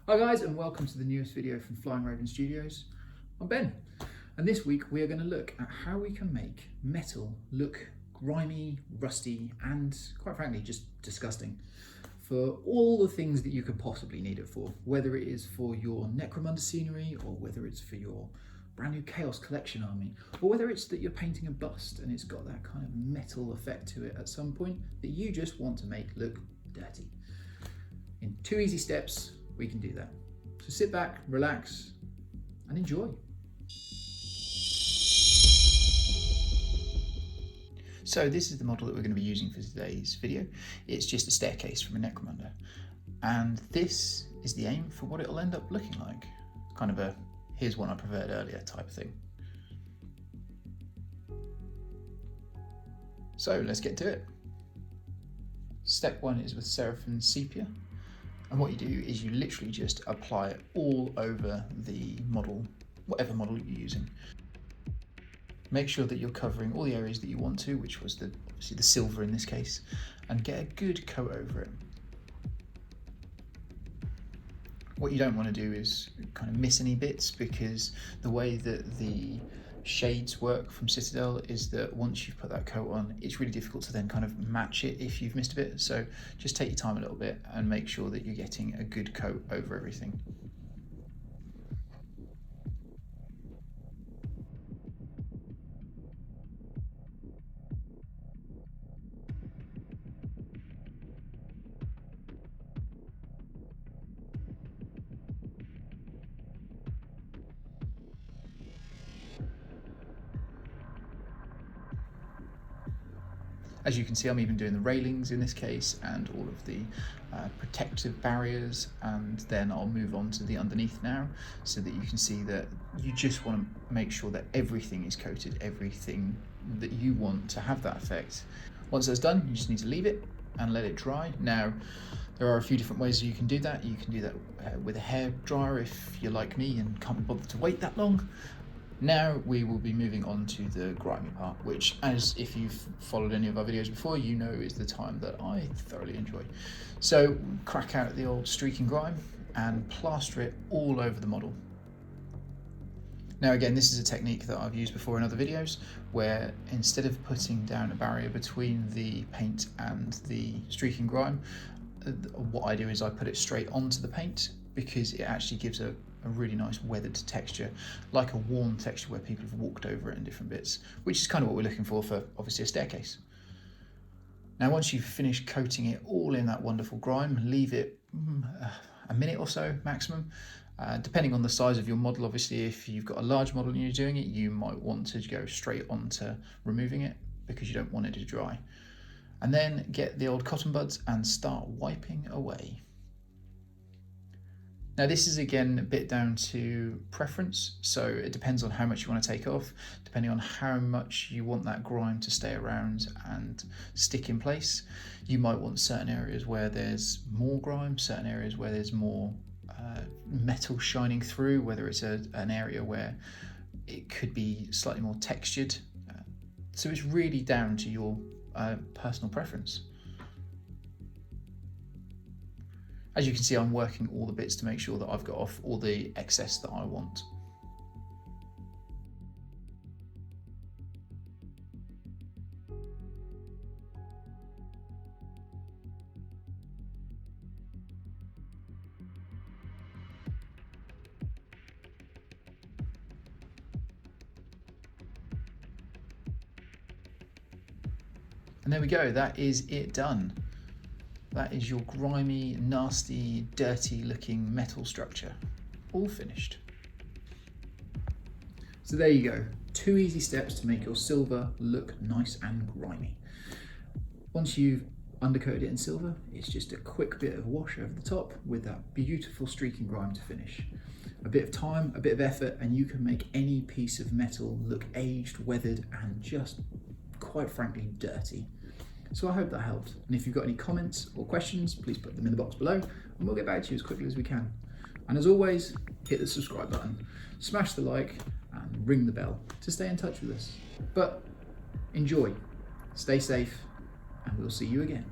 Hi guys, and welcome to the newest video from Flying Raven Studios. I'm Ben, and this week we are going to look at how we can make metal look grimy, rusty, and quite frankly just disgusting for all the things that you could possibly need it for, whether it is for your Necromunda scenery, or whether it's for your brand new Chaos Collection army, or whether it's that you're painting a bust and it's got that kind of metal effect to it at some point that you just want to make look dirty. In 2 easy steps, we can do that. So sit back, relax, and enjoy. So this is the model that we're going to be using for today's video. It's just a staircase from a Necromunda. And this is the aim for what it'll end up looking like. Kind of a, here's one I preferred earlier type of thing. So let's get to it. Step 1 is with Seraphim Sepia. And what you do is you literally just apply it all over the model, whatever model you're using. Make sure that you're covering all the areas that you want to, which was obviously the silver in this case, and get a good coat over it. What you don't want to do is kind of miss any bits, because the way that the shades work from Citadel is that once you've put that coat on, it's really difficult to then kind of match it if you've missed a bit. So just take your time a little bit and make sure that you're getting a good coat over everything. As you can see, I'm even doing the railings in this case and all of the protective barriers, and then I'll move on to the underneath now, so that you can see that you just want to make sure that everything is coated, everything that you want to have that effect. Once that's done, you just need to leave it and let it dry. Now, there are a few different ways you can do that. You can do that with a hair dryer if you're like me and can't be bothered to wait that long. Now we will be moving on to the grimy part, which, as if you've followed any of our videos before, you know is the time that I thoroughly enjoy. So crack out the old streaking grime and plaster it all over the model. Now again, this is a technique that I've used before in other videos, where instead of putting down a barrier between the paint and the streaking grime, what I do is I put it straight onto the paint, because it actually gives a really nice weathered texture, like a worn texture where people have walked over it in different bits, which is kind of what we're looking for obviously a staircase. Now once you've finished coating it all in that wonderful grime, leave it a minute or so maximum, depending on the size of your model. Obviously if you've got a large model and you're doing it, you might want to go straight on to removing it, because you don't want it to dry. And then get the old cotton buds and start wiping away. Now this is again a bit down to preference, so it depends on how much you want to take off, depending on how much you want that grime to stay around and stick in place. You might want certain areas where there's more grime, certain areas where there's more metal shining through, whether it's an area where it could be slightly more textured. So it's really down to your personal preference. As you can see, I'm working all the bits to make sure that I've got off all the excess that I want. And there we go, that is it done. That is your grimy, nasty, dirty looking metal structure, all finished. So there you go, 2 easy steps to make your silver look nice and grimy. Once you've undercoated it in silver, it's just a quick bit of wash over the top with that beautiful streaking grime to finish. A bit of time, a bit of effort, and you can make any piece of metal look aged, weathered, and just, quite frankly, dirty. So I hope that helped, and if you've got any comments or questions, please put them in the box below and we'll get back to you as quickly as we can. And as always, hit the subscribe button, smash the like, and ring the bell to stay in touch with us. But enjoy, stay safe, and we'll see you again.